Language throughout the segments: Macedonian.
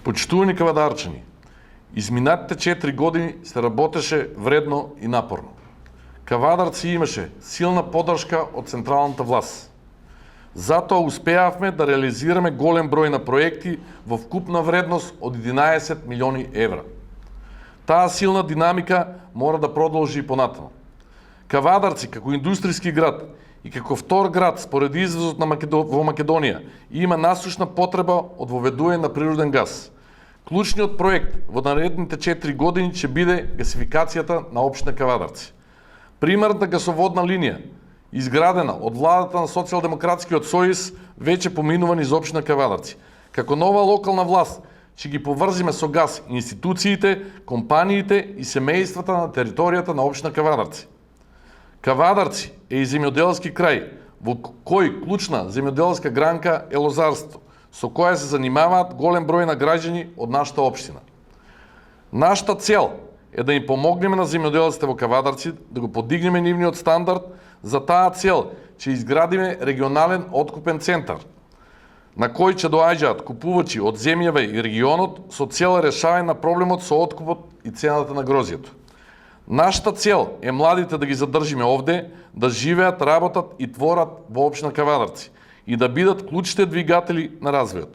Почитувани кавадарчани, изминатите 4 години се работеше вредно и напорно. Кавадарци имаше силна поддршка от централната власт. Затоа успеавме да реализираме голем број на проекти во вкупна вредност од 11 милиони евра. Таа силна динамика мора да продолжи и понатаму. Кавадарци како индустријски град и како втор град според извозот во Македонија има насушна потреба од воведување на природен газ. Клучниот проект во наредните 4 години ќе биде гасификацијата на општина Кавадарци. Примерната гасоводна линија, изградена од владата на Социјалдемократскиот сојуз, веќе поминува низ општина Кавадарци. Како нова локална власт ќе ги поврзиме со газ институциите, компаниите и семејствата на територијата на општина Кавадарци. Кавадарци е и земјоделски крај, во кој клучна земјоделска гранка е лозарство, со која се занимаваат голем број на граѓани од нашата општина. Нашата цел е да им помогнеме на земјоделците во Кавадарци, да го подигнеме нивниот стандард. За таа цел ќе изградиме регионален откупен центар, на кој ќе доаѓаат купувачи од земјава и регионот со цел решавање на проблемот со откупот и цената на грозјето. Нашата цел е младите да ги задржиме овде, да живеат, работат и творат во општина Кавадарци и да бидат клучните двигатели на развојот.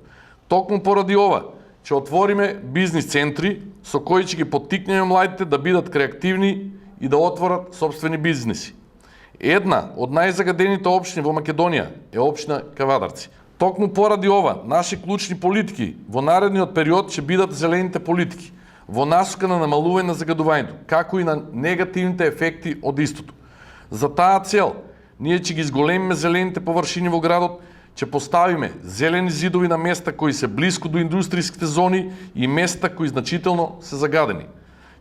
Токму поради ова ќе отвориме бизнис центри со кои ќе ги поттикнеме младите да бидат креативни и да отворат сопствени бизниси. Една од најзагадените општини во Македонија е општина Кавадарци. Токму поради ова, наши клучни политики во наредниот период ќе бидат зелените политики, во насока на намалување на загадувањето, како и на негативните ефекти од истото. За таа цел, ние ќе ги зголемиме зелените површини во градот, ќе поставиме зелени зидови на места кои се блиску до индустријските зони и места кои значително се загадени.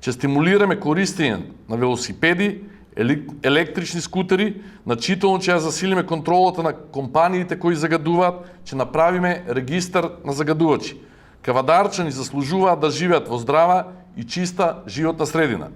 Ќе стимулираме користење на велосипеди, електрични скутери, значително ќе ја засилиме контролата на компаниите кои загадуваат, ќе направиме регистар на загадувачи. Кавадарчани заслужуваат да живеат во здрава и чиста животна средина.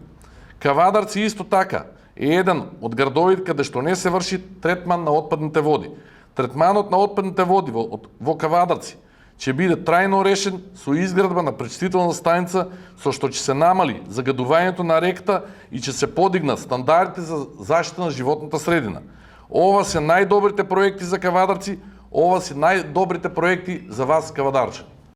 Кавадарци исто така е еден од градовите каде што не се врши третман на отпадните води. Третманот на отпадните води во Кавадарци ќе биде трајно решен со изградба на пречистителна станица со што ќе се намали загадувањето на реката и ќе се подигнат стандардите за заштита на животната средина. Ова се најдобрите проекти за Кавадарци, ова се најдобрите проекти за вас, кавадарчани.